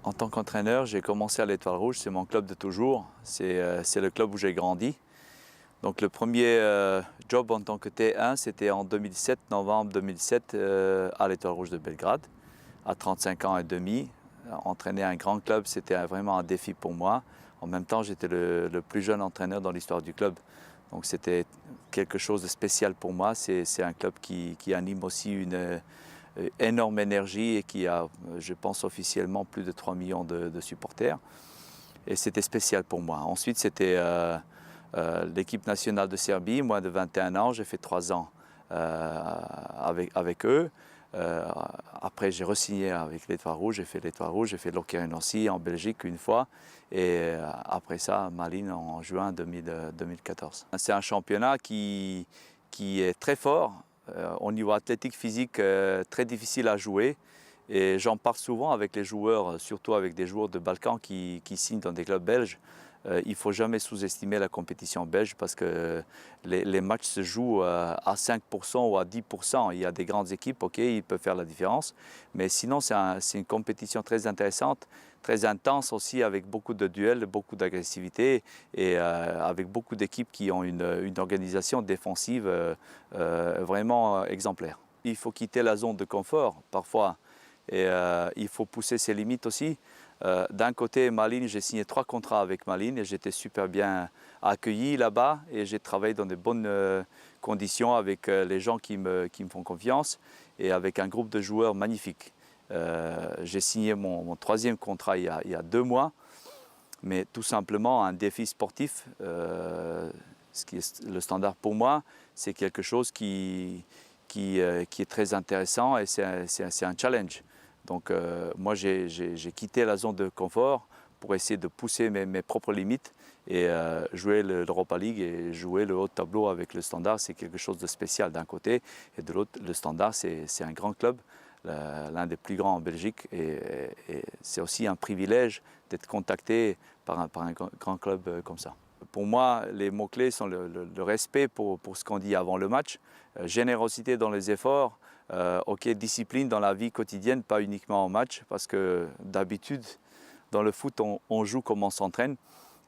En tant qu'entraîneur, j'ai commencé à l'Étoile Rouge, c'est mon club de toujours, c'est le club où j'ai grandi. Donc le premier job en tant que T1, c'était en 2007, novembre 2007, à l'Étoile Rouge de Belgrade, à 35 ans et demi. Entraîner un grand club, c'était vraiment un défi pour moi. En même temps, j'étais le plus jeune entraîneur dans l'histoire du club. Donc c'était quelque chose de spécial pour moi. C'est un club qui anime aussi une énorme énergie et qui a, je pense, officiellement plus de 3 millions de supporters. Et c'était spécial pour moi. Ensuite, c'était l'équipe nationale de Serbie, moins de 21 ans, j'ai fait 3 ans avec eux. Après, j'ai re-signé avec l'Étoile Rouge, j'ai fait l'Étoile Rouge, j'ai fait l'Okeren Nancy en Belgique une fois. Et après ça, Malines en juin 2014. C'est un championnat qui est très fort, au niveau athlétique physique, très difficile à jouer. Et j'en parle souvent avec les joueurs, surtout avec des joueurs de Balkans qui signent dans des clubs belges. Il ne faut jamais sous-estimer la compétition belge parce que les matchs se jouent à 5% ou à 10%. Il y a des grandes équipes, ok, ils peuvent faire la différence. Mais sinon, c'est une compétition très intéressante, très intense aussi, avec beaucoup de duels, beaucoup d'agressivité et avec beaucoup d'équipes qui ont une organisation défensive vraiment exemplaire. Il faut quitter la zone de confort parfois. Et il faut pousser ses limites aussi. D'un côté, Malines, j'ai signé 3 contrats avec Malines et j'étais super bien accueilli là-bas et j'ai travaillé dans de bonnes conditions avec les gens qui me font confiance et avec un groupe de joueurs magnifique. J'ai signé mon 3e contrat il y a 2 mois, mais tout simplement un défi sportif, ce qui est le standard pour moi, c'est quelque chose qui est très intéressant et c'est un challenge. Donc moi j'ai quitté la zone de confort pour essayer de pousser mes propres limites et jouer l'Europa League et jouer le haut de tableau avec le Standard, c'est quelque chose de spécial d'un côté et de l'autre, le Standard c'est un grand club, l'un des plus grands en Belgique et c'est aussi un privilège d'être contacté par un grand club comme ça. Pour moi, les mots-clés sont le respect pour ce qu'on dit avant le match, générosité dans les efforts, ok, discipline dans la vie quotidienne, pas uniquement en match, parce que d'habitude, dans le foot, on joue comme on s'entraîne.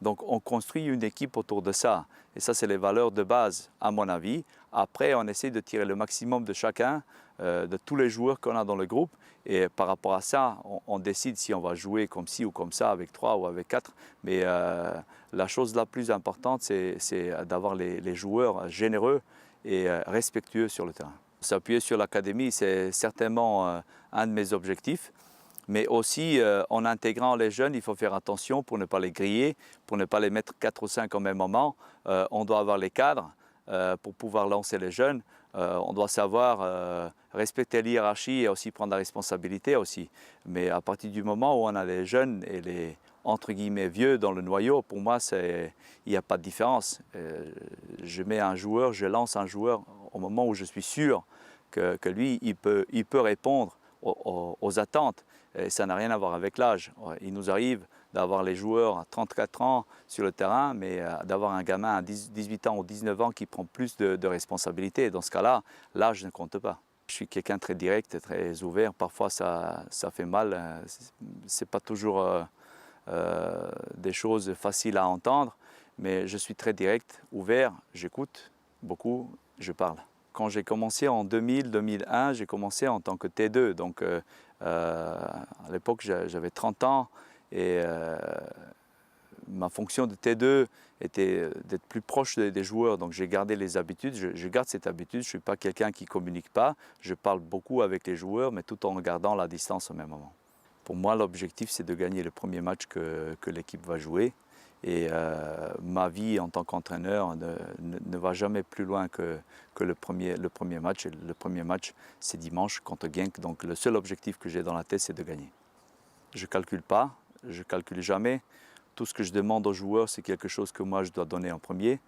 Donc on construit une équipe autour de ça. Et ça, c'est les valeurs de base, à mon avis. Après, on essaie de tirer le maximum de chacun, de tous les joueurs qu'on a dans le groupe. Et par rapport à ça, on décide si on va jouer comme ci ou comme ça, avec 3 ou avec 4. Mais la chose la plus importante, c'est d'avoir les joueurs généreux et respectueux sur le terrain. S'appuyer sur l'académie, c'est certainement un de mes objectifs. Mais aussi, en intégrant les jeunes, il faut faire attention pour ne pas les griller, pour ne pas les mettre 4 ou 5 au même moment. On doit avoir les cadres pour pouvoir lancer les jeunes. On doit savoir respecter l'hiérarchie et aussi prendre la responsabilité aussi. Mais à partir du moment où on a les jeunes et les entre guillemets vieux dans le noyau, pour moi, il n'y a pas de différence. Je mets un joueur, je lance un joueur au moment où je suis sûr que lui, il peut répondre aux attentes. Et ça n'a rien à voir avec l'âge. Il nous arrive d'avoir les joueurs à 34 ans sur le terrain, mais d'avoir un gamin à 18 ans ou 19 ans qui prend plus de responsabilités. Dans ce cas-là, l'âge ne compte pas. Je suis quelqu'un de très direct, très ouvert. Parfois, ça fait mal. C'est pas toujours des choses faciles à entendre, mais je suis très direct, ouvert, j'écoute beaucoup, je parle. Quand j'ai commencé en 2000-2001, j'ai commencé en tant que T2. Donc à l'époque, j'avais 30 ans et ma fonction de T2 était d'être plus proche des joueurs. Donc j'ai gardé les habitudes, je garde cette habitude. Je ne suis pas quelqu'un qui ne communique pas. Je parle beaucoup avec les joueurs, mais tout en gardant la distance au même moment. Pour moi, l'objectif, c'est de gagner le premier match que l'équipe va jouer. Et ma vie en tant qu'entraîneur ne va jamais plus loin que le premier match. Et le premier match, c'est dimanche contre Genk. Donc le seul objectif que j'ai dans la tête, c'est de gagner. Je ne calcule pas, je ne calcule jamais. Tout ce que je demande aux joueurs, c'est quelque chose que moi, je dois donner en premier.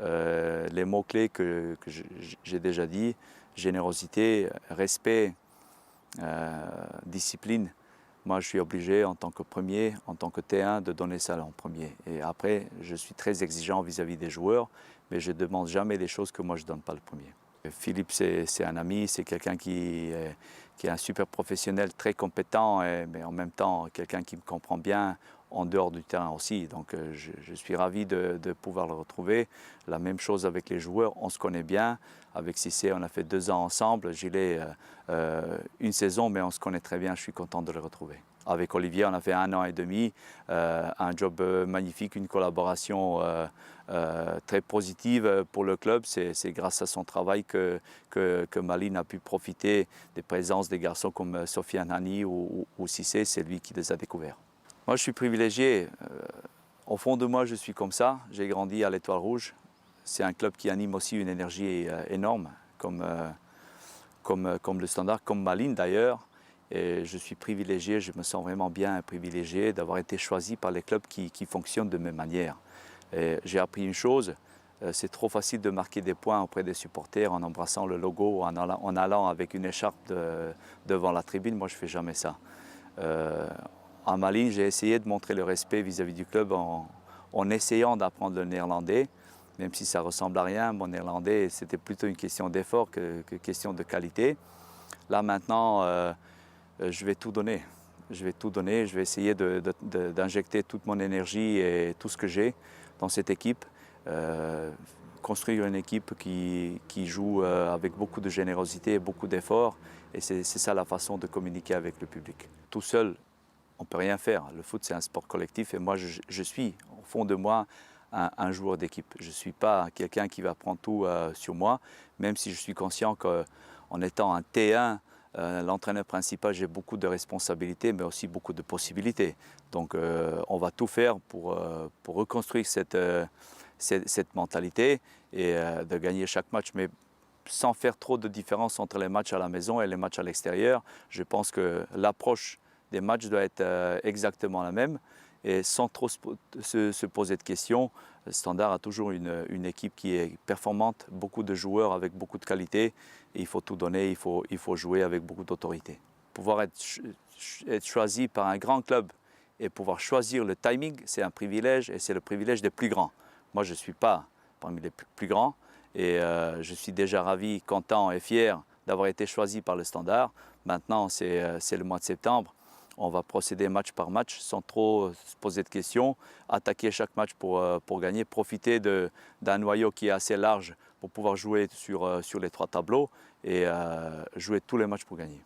Les mots-clés que j'ai déjà dit, générosité, respect, discipline. Moi, je suis obligé en tant que premier, en tant que T1, de donner ça en premier. Et après, je suis très exigeant vis-à-vis des joueurs, mais je ne demande jamais des choses que moi je ne donne pas le premier. Philippe, c'est un ami, c'est quelqu'un qui qui est un super professionnel, très compétent, mais en même temps quelqu'un qui me comprend bien en dehors du terrain aussi. Donc je suis ravi de pouvoir le retrouver. La même chose avec les joueurs, on se connaît bien. Avec Cissé, on a fait 2 ans ensemble. Gillet, une saison, mais on se connaît très bien. Je suis content de le retrouver. Avec Olivier, on a fait 1 an et demi, un job magnifique, une collaboration très positive pour le club. C'est grâce à son travail que Malines a pu profiter des présences des garçons comme Sofiane Hani ou Cissé. C'est lui qui les a découverts. Moi, je suis privilégié. Au fond de moi, je suis comme ça. J'ai grandi à l'Étoile Rouge. C'est un club qui anime aussi une énergie énorme, comme le Standard, comme Malines d'ailleurs. Et je suis privilégié, je me sens vraiment bien privilégié d'avoir été choisi par les clubs qui fonctionnent de même manière. J'ai appris une chose, c'est trop facile de marquer des points auprès des supporters en embrassant le logo, en allant avec une écharpe devant la tribune. Moi, je ne fais jamais ça. À Malines, j'ai essayé de montrer le respect vis-à-vis du club en essayant d'apprendre le néerlandais, même si ça ressemble à rien. Mon néerlandais, c'était plutôt une question d'effort que question de qualité. Là, maintenant, je vais tout donner. Je vais tout donner, je vais essayer d'injecter toute mon énergie et tout ce que j'ai dans cette équipe. Construire une équipe qui joue avec beaucoup de générosité et beaucoup d'efforts. Et c'est ça la façon de communiquer avec le public. Tout seul, on ne peut rien faire. Le foot, c'est un sport collectif et moi, je suis, au fond de moi, un joueur d'équipe. Je ne suis pas quelqu'un qui va prendre tout sur moi, même si je suis conscient qu'en étant un T1, l'entraîneur principal, j'ai beaucoup de responsabilités, mais aussi beaucoup de possibilités. Donc, on va tout faire pour reconstruire cette mentalité et de gagner chaque match. Mais sans faire trop de différence entre les matchs à la maison et les matchs à l'extérieur, je pense que l'approche des matchs doit être exactement la même et sans trop se poser de questions. Standard a toujours une équipe qui est performante, beaucoup de joueurs avec beaucoup de qualité et il faut tout donner, il faut jouer avec beaucoup d'autorité. Pouvoir être choisi par un grand club et pouvoir choisir le timing, c'est un privilège et c'est le privilège des plus grands. Moi, je ne suis pas parmi les plus grands et je suis déjà ravi, content et fier d'avoir été choisi par le Standard. Maintenant, c'est le mois de septembre. On va procéder match par match sans trop se poser de questions, attaquer chaque match pour gagner, profiter d'un noyau qui est assez large pour pouvoir jouer sur les 3 tableaux et jouer tous les matchs pour gagner.